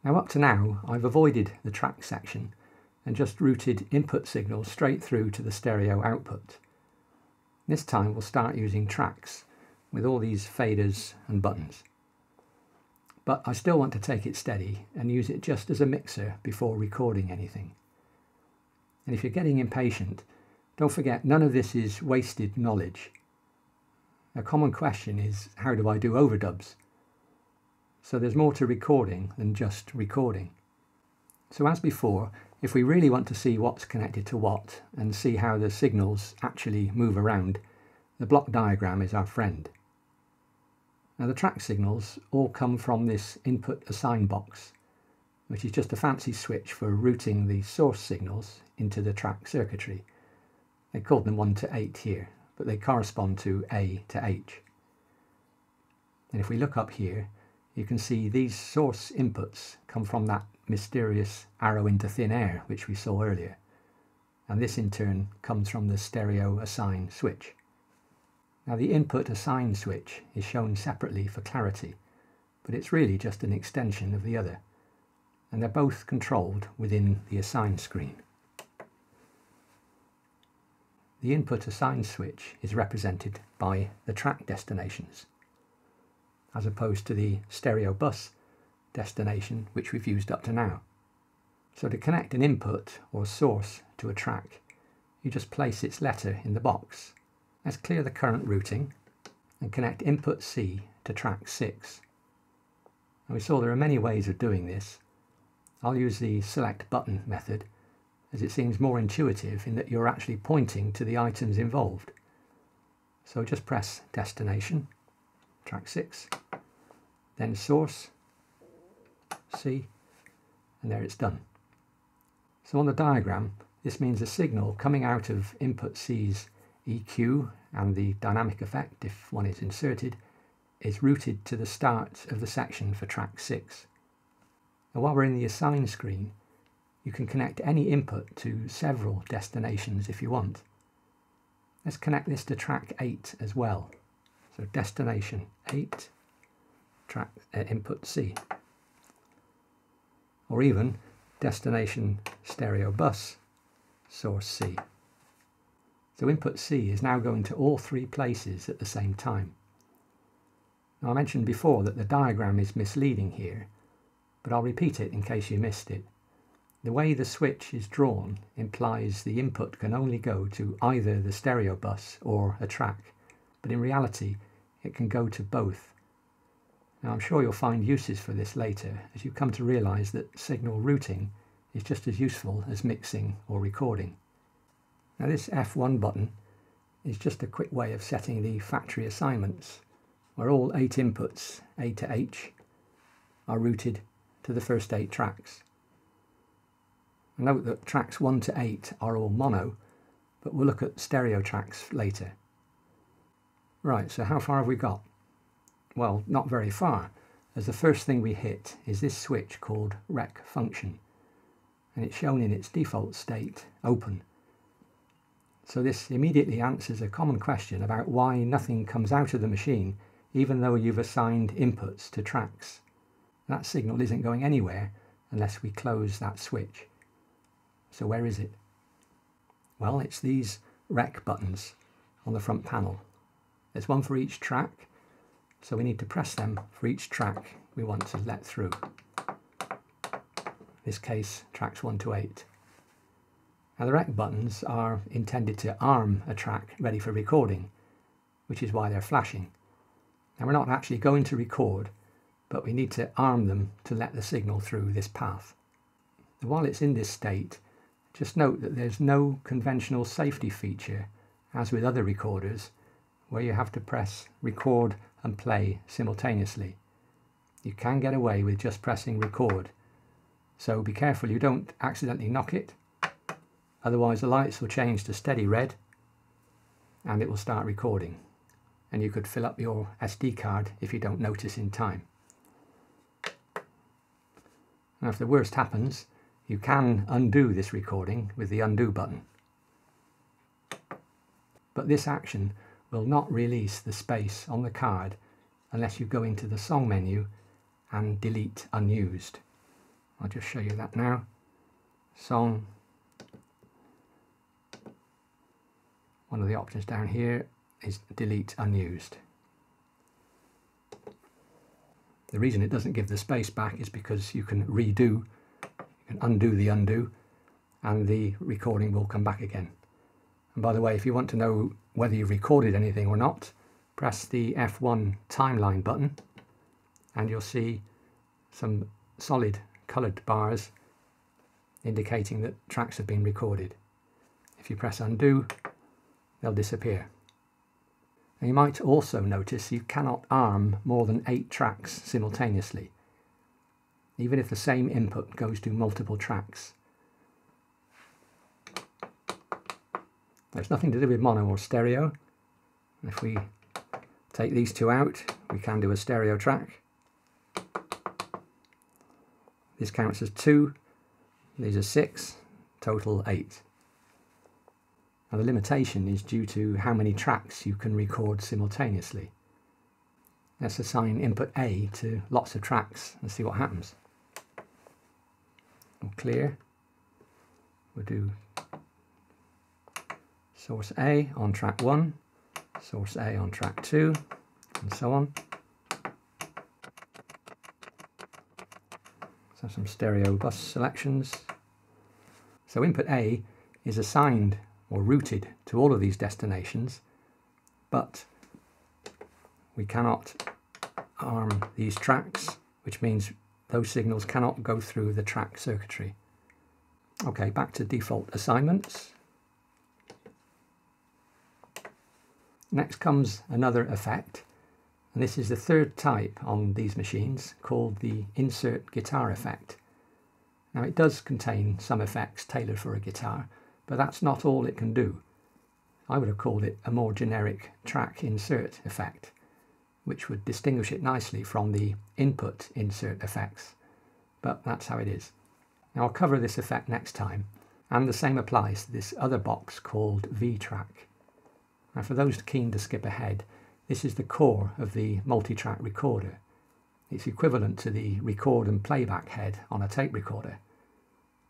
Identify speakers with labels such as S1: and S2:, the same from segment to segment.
S1: Now up to now I've avoided the track section and just routed input signals straight through to the stereo output. This time we'll start using tracks with all these faders and buttons. But I still want to take it steady and use it just as a mixer before recording anything. And if you're getting impatient, don't forget none of this is wasted knowledge. A common question is, how do I do overdubs? So there's more to recording than just recording. So as before, if we really want to see what's connected to what and see how the signals actually move around, the block diagram is our friend. Now the track signals all come from this input assign box, which is just a fancy switch for routing the source signals into the track circuitry. They called them 1 to 8 here, but they correspond to A to H. And if we look up here, you can see these source inputs come from that mysterious arrow into thin air which we saw earlier. And this in turn comes from the stereo assign switch. Now the input assign switch is shown separately for clarity, but it's really just an extension of the other, and they're both controlled within the assign screen. The input assign switch is represented by the track destinations, as opposed to the stereo bus destination which we've used up to now. So to connect an input or source to a track, you just place its letter in the box. Let's clear the current routing and connect input C to track 6. And we saw there are many ways of doing this. I'll use the select button method as it seems more intuitive in that you're actually pointing to the items involved. So just press destination, track 6, then source, C, and there it's done. So on the diagram, this means a signal coming out of input C's EQ and the dynamic effect, if one is inserted, is routed to the start of the section for track 6. Now while we're in the assign screen, you can connect any input to several destinations if you want. Let's connect this to track 8 as well. So destination 8, track input C. Or even destination stereo bus, source C. So input C is now going to all 3 places at the same time. Now I mentioned before that the diagram is misleading here, but I'll repeat it in case you missed it. The way the switch is drawn implies the input can only go to either the stereo bus or a track, but in reality it can go to both. Now I'm sure you'll find uses for this later as you come to realise that signal routing is just as useful as mixing or recording. Now this F1 button is just a quick way of setting the factory assignments, where all 8 inputs, A to H, are routed to the first 8 tracks. And note that tracks 1 to 8 are all mono, but we'll look at stereo tracks later. Right, so how far have we got? Well, not very far, as the first thing we hit is this switch called rec function, and it's shown in its default state, open. So this immediately answers a common question about why nothing comes out of the machine even though you've assigned inputs to tracks. That signal isn't going anywhere unless we close that switch. So where is it? Well, it's these rec buttons on the front panel. There's one for each track, so we need to press them for each track we want to let through. In this case, tracks 1 to 8. Now the rec buttons are intended to arm a track ready for recording, which is why they're flashing. Now we're not actually going to record, but we need to arm them to let the signal through this path. And while it's in this state, just note that there's no conventional safety feature, as with other recorders, where you have to press record and play simultaneously. You can get away with just pressing record, so be careful you don't accidentally knock it. Otherwise the lights will change to steady red and it will start recording, and you could fill up your SD card if you don't notice in time. Now if the worst happens, you can undo this recording with the undo button. But this action will not release the space on the card unless you go into the song menu and delete unused. I'll just show you that now. Song. One of the options down here is delete unused. The reason it doesn't give the space back is because you can redo, you can undo the undo, and the recording will come back again. And by the way, if you want to know whether you've recorded anything or not, press the F1 timeline button and you'll see some solid coloured bars indicating that tracks have been recorded. If you press undo, they'll disappear. And you might also notice you cannot arm more than 8 tracks simultaneously, even if the same input goes to multiple tracks. There's nothing to do with mono or stereo. If we take these two out, we can do a stereo track. This counts as 2, these are 6, total 8. Now the limitation is due to how many tracks you can record simultaneously. Let's assign input A to lots of tracks and see what happens. We'll clear. We'll do source A on track 1, source A on track 2, and so on. So some stereo bus selections. So input A is assigned or routed to all of these destinations, but we cannot arm these tracks, which means those signals cannot go through the track circuitry. Okay, back to default assignments. Next comes another effect, and this is the third type on these machines, called the insert guitar effect. Now it does contain some effects tailored for a guitar, but that's not all it can do. I would have called it a more generic track insert effect, which would distinguish it nicely from the input insert effects, but that's how it is. Now I'll cover this effect next time, and the same applies to this other box called V-Track. Now for those keen to skip ahead, this is the core of the multi-track recorder. It's equivalent to the record and playback head on a tape recorder,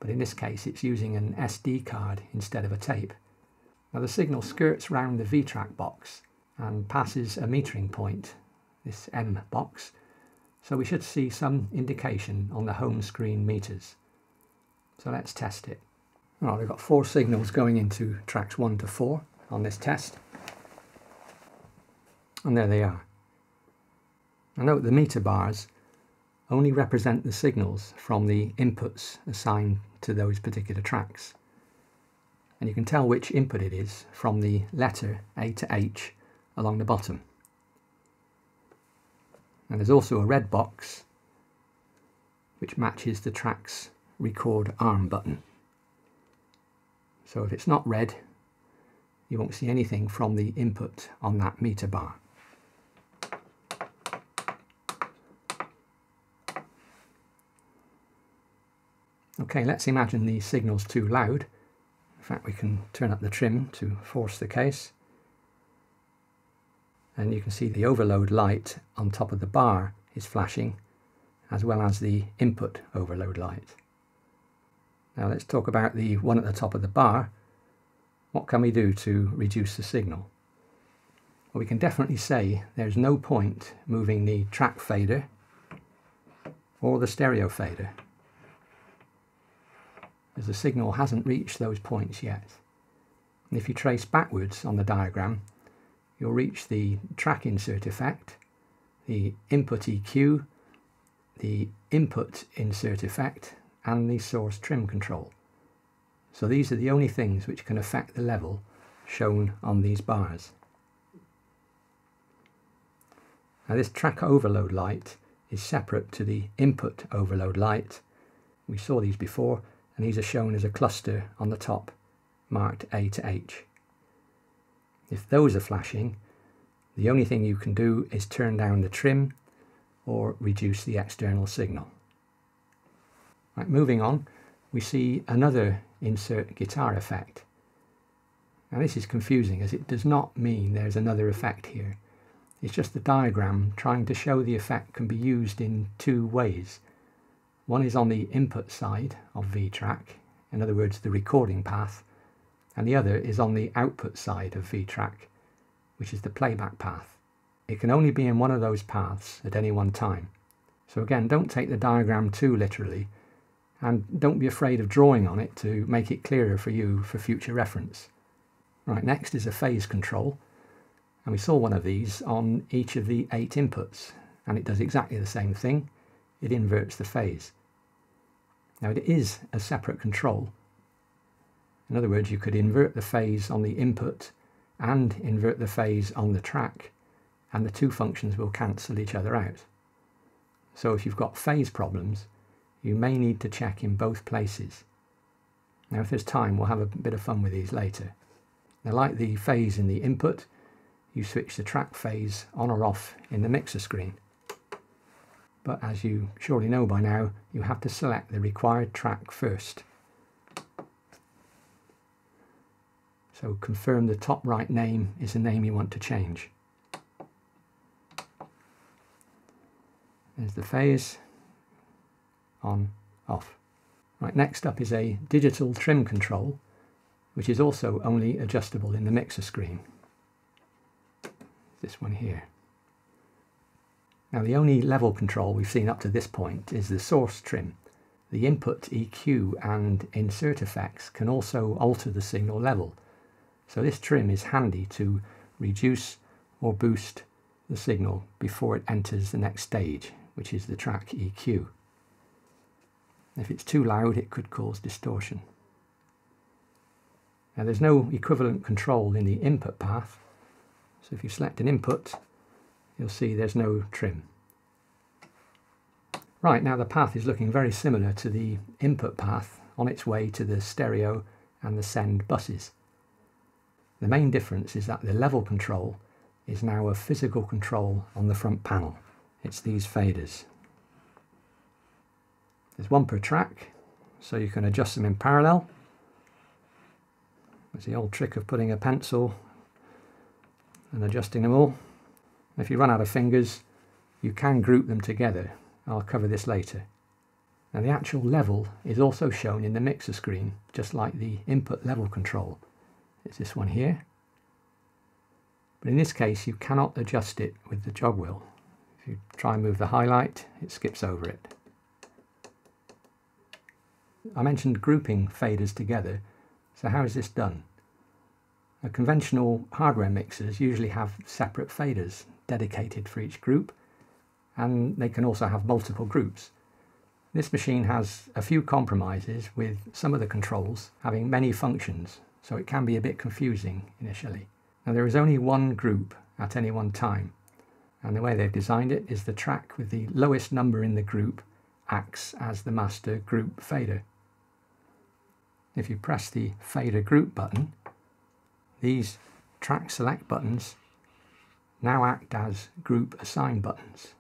S1: but in this case it's using an SD card instead of a tape. Now the signal skirts round the V-Track box and passes a metering point, this M box, so we should see some indication on the home screen meters. So let's test it. Well, we've got 4 signals going into tracks 1 to 4 on this test. And there they are. Now note the meter bars only represent the signals from the inputs assigned to those particular tracks. And you can tell which input it is from the letter A to H along the bottom. And there's also a red box which matches the track's record arm button. So if it's not red, you won't see anything from the input on that meter bar. Okay, let's imagine the signal's too loud. In fact, we can turn up the trim to force the case. And you can see the overload light on top of the bar is flashing, as well as the input overload light. Now let's talk about the one at the top of the bar. What can we do to reduce the signal? Well, we can definitely say there's no point moving the track fader or the stereo fader, as the signal hasn't reached those points yet. And if you trace backwards on the diagram, you'll reach the track insert effect, the input EQ, the input insert effect, and the source trim control. So these are the only things which can affect the level shown on these bars. Now this track overload light is separate to the input overload light. We saw these before, and these are shown as a cluster on the top, marked A to H. If those are flashing, the only thing you can do is turn down the trim or reduce the external signal. Right, moving on, we see another insert guitar effect. Now this is confusing, as it does not mean there's another effect here. It's just the diagram trying to show the effect can be used in 2 ways. One is on the input side of vTrack, in other words the recording path, and the other is on the output side of vTrack, which is the playback path. It can only be in one of those paths at any one time. So again, don't take the diagram too literally, and don't be afraid of drawing on it to make it clearer for you for future reference. Right, next is a phase control, and we saw one of these on each of the 8 inputs, and it does exactly the same thing. It inverts the phase. Now it is a separate control. In other words, you could invert the phase on the input and invert the phase on the track, and the two functions will cancel each other out. So if you've got phase problems, you may need to check in both places. Now if there's time, we'll have a bit of fun with these later. Now, like the phase in the input, you switch the track phase on or off in the mixer screen. But as you surely know by now, you have to select the required track first. So confirm the top right name is the name you want to change. There's the phase, on, off. Right, next up is a digital trim control, which is also only adjustable in the mixer screen. This one here. Now the only level control we've seen up to this point is the source trim. The input EQ and insert effects can also alter the signal level. So this trim is handy to reduce or boost the signal before it enters the next stage, which is the track EQ. If it's too loud, it could cause distortion. Now there's no equivalent control in the input path, so if you select an input, you'll see there's no trim. Right, now the path is looking very similar to the input path on its way to the stereo and the send buses. The main difference is that the level control is now a physical control on the front panel. It's these faders. There's one per track, so you can adjust them in parallel. There's the old trick of putting a pencil and adjusting them all. If you run out of fingers, you can group them together. I'll cover this later. Now the actual level is also shown in the mixer screen, just like the input level control. It's this one here. But in this case, you cannot adjust it with the jog wheel. If you try and move the highlight, it skips over it. I mentioned grouping faders together. So how is this done? Conventional hardware mixers usually have separate faders dedicated for each group, and they can also have multiple groups. This machine has a few compromises, with some of the controls having many functions, so it can be a bit confusing initially. Now there is only one group at any one time, and the way they've designed it is the track with the lowest number in the group acts as the master group fader. If you press the fader group button, these track select buttons now act as group assign buttons.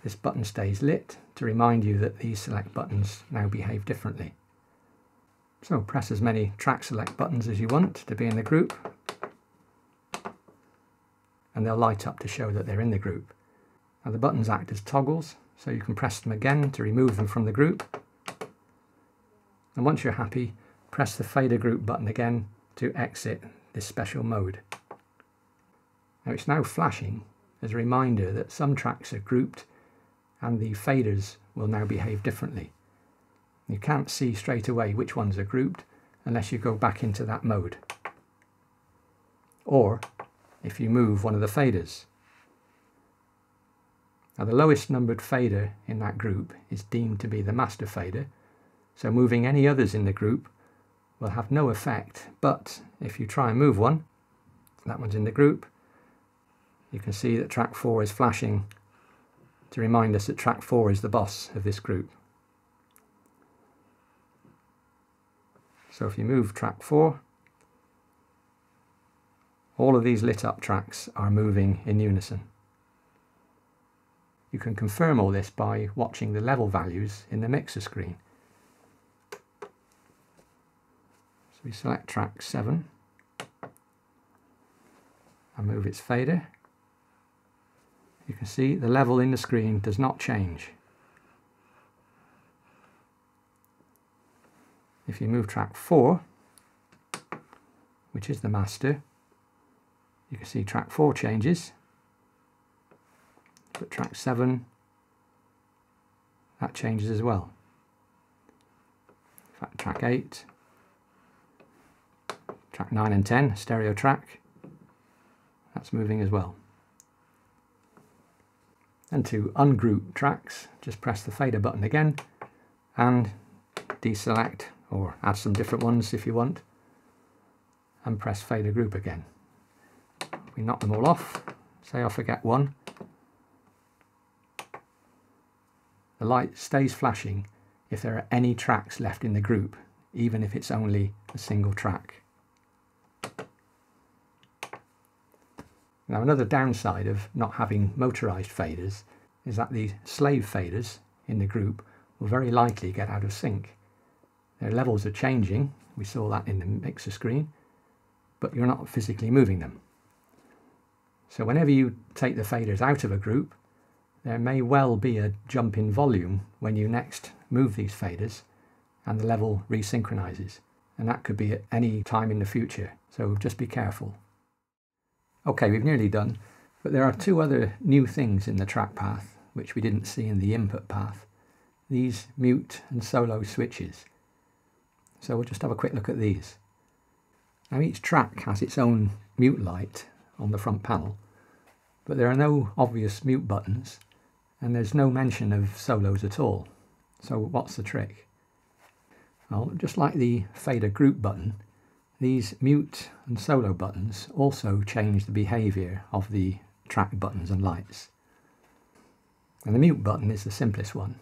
S1: This button stays lit to remind you that these select buttons now behave differently. So press as many track select buttons as you want to be in the group, and they'll light up to show that they're in the group. Now the buttons act as toggles, so you can press them again to remove them from the group. And once you're happy, press the fader group button again to exit this special mode. Now it's now flashing as a reminder that some tracks are grouped and the faders will now behave differently. You can't see straight away which ones are grouped unless you go back into that mode, or if you move one of the faders. Now the lowest numbered fader in that group is deemed to be the master fader, so moving any others in the group will have no effect, but if you try and move one, that one's in the group, you can see that track 4 is flashing to remind us that track 4 is the boss of this group. So if you move track 4, all of these lit up tracks are moving in unison. You can confirm all this by watching the level values in the mixer screen. So we select track 7 and move its fader. You can see the level in the screen does not change. If you move track 4, which is the master, you can see track 4 changes, but track 7, that changes as well. In fact, track 8, track 9 and 10, stereo track, that's moving as well. And to ungroup tracks, just press the fader button again and deselect, or add some different ones if you want, and press fader group again. We knock them all off, say I forget one. The light stays flashing if there are any tracks left in the group, even if it's only a single track. Now, another downside of not having motorized faders is that the slave faders in the group will very likely get out of sync. Their levels are changing, we saw that in the mixer screen, but you're not physically moving them. So whenever you take the faders out of a group, there may well be a jump in volume when you next move these faders and the level resynchronizes. And that could be at any time in the future, so just be careful. Okay, we've nearly done, but there are two other new things in the track path which we didn't see in the input path. These mute and solo switches. So we'll just have a quick look at these. Now each track has its own mute light on the front panel, but there are no obvious mute buttons and there's no mention of solos at all. So what's the trick? Well, just like the fader group button, these mute and solo buttons also change the behaviour of the track buttons and lights. And the mute button is the simplest one.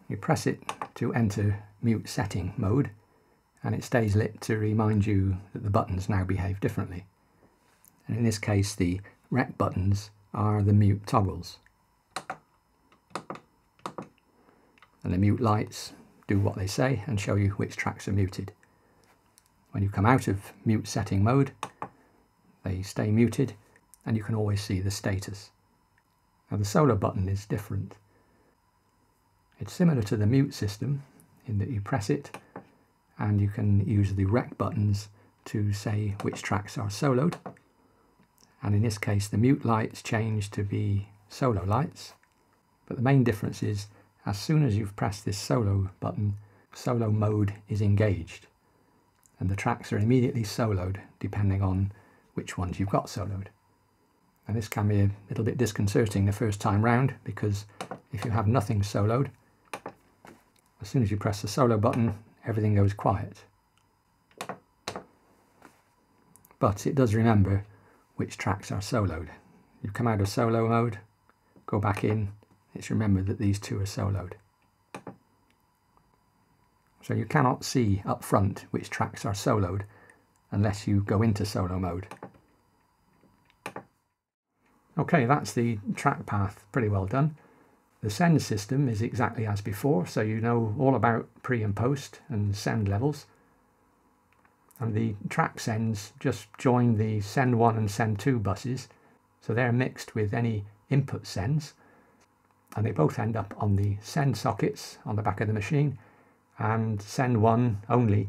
S1: You press it to enter mute setting mode and it stays lit to remind you that the buttons now behave differently. And in this case, the rec buttons are the mute toggles. And the mute lights do what they say and show you which tracks are muted. When you come out of mute setting mode, they stay muted and you can always see the status. Now the solo button is different. It's similar to the mute system in that you press it and you can use the rec buttons to say which tracks are soloed. And in this case the mute lights change to be solo lights. But the main difference is as soon as you've pressed this solo button, solo mode is engaged. And the tracks are immediately soloed depending on which ones you've got soloed. And this can be a little bit disconcerting the first time round, because if you have nothing soloed, as soon as you press the solo button, everything goes quiet. But it does remember which tracks are soloed. You come out of solo mode, go back in, it's remembered that these two are soloed. So you cannot see up front which tracks are soloed unless you go into solo mode. Okay, that's the track path pretty well done. The send system is exactly as before, so you know all about pre and post and send levels. And the track sends just join the send 1 and send 2 buses, so they're mixed with any input sends, and they both end up on the send sockets on the back of the machine, and send 1 only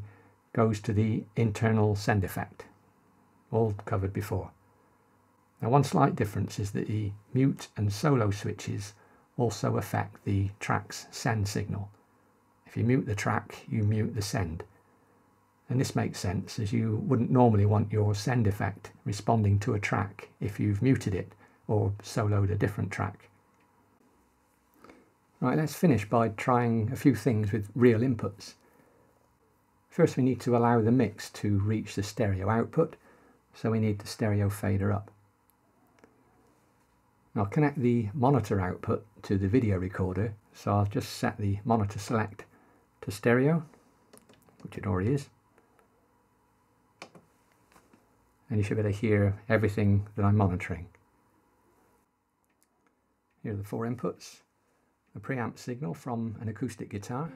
S1: goes to the internal send effect, all covered before. Now one slight difference is that the mute and solo switches also affect the track's send signal. If you mute the track, you mute the send. And this makes sense, as you wouldn't normally want your send effect responding to a track if you've muted it or soloed a different track. Right, let's finish by trying a few things with real inputs. First, we need to allow the mix to reach the stereo output, so we need the stereo fader up. I'll connect the monitor output to the video recorder, so I'll just set the monitor select to stereo, which it already is. And you should be able to hear everything that I'm monitoring. Here are the 4 inputs. A preamp signal from an acoustic guitar.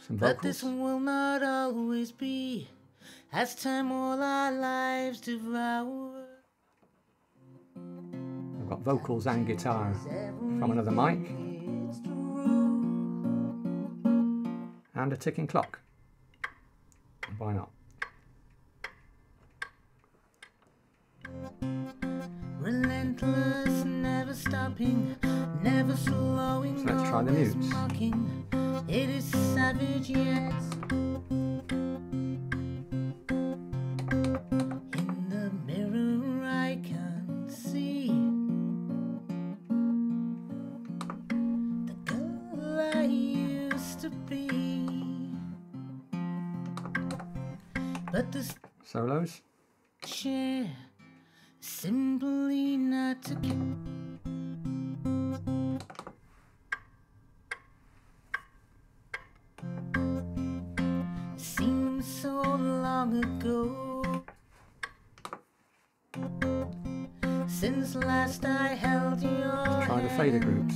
S1: Some vocals.
S2: But this will not always be, as time all our lives devour.
S1: vocals and guitar from another mic, and a ticking clock. Why not?
S2: Relentless, never stopping, never slowing.
S1: So let's try the mutes.
S2: Mocking. It is savage yet. In the mirror I can see the girl I used to be. But the
S1: Solos.
S2: share simply not to care. Seems so long ago since last I held your
S1: Try the fader groups.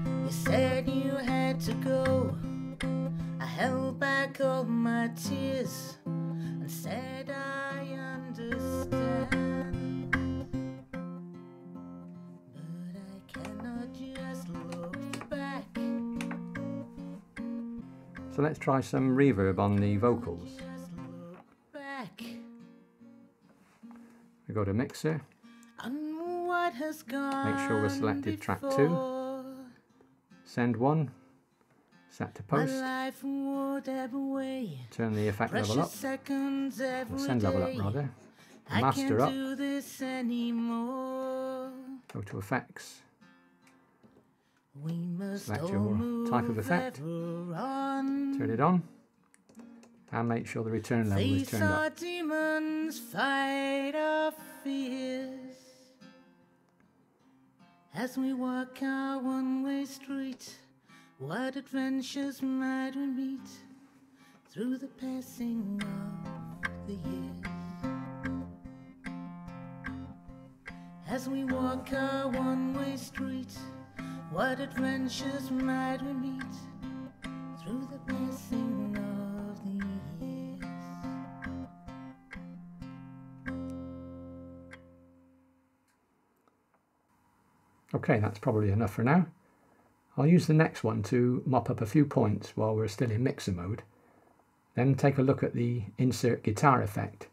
S2: You said you had to go. I held back all my tears and said I understand, but I cannot just look back.
S1: So let's try some reverb on the vocals.
S2: Just look back
S1: We go to mixer,
S2: on what has gone.
S1: make sure we're selected track 2,
S2: before.
S1: send 1, set to
S2: My
S1: post,
S2: life would ebb away.
S1: turn the effect level
S2: Precious
S1: up,
S2: seconds
S1: or
S2: every
S1: send level up
S2: day.
S1: rather,
S2: I
S1: master
S2: can't
S1: up,
S2: do this anymore.
S1: go to effects,
S2: We must
S1: select
S2: all
S1: your
S2: move
S1: type of effect,
S2: ever on.
S1: turn it on, and make sure the return level is
S2: Face
S1: turned
S2: our
S1: up.
S2: demons, fight our fears. As we walk our one-way street, what adventures might we meet through the passing of the years? As we walk our one-way street, what adventures might we meet through the passing of the years?
S1: Okay, that's probably enough for now. I'll use the next one to mop up a few points while we're still in mixer mode, then take a look at the insert guitar effect,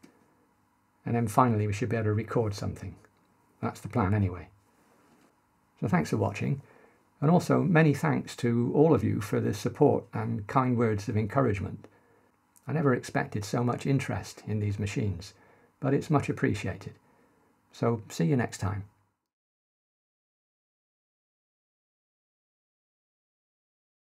S1: and then finally we should be able to record something. That's the plan anyway. So thanks for watching, and also many thanks to all of you for the support and kind words of encouragement. I never expected so much interest in these machines, but it's much appreciated. So see you next time.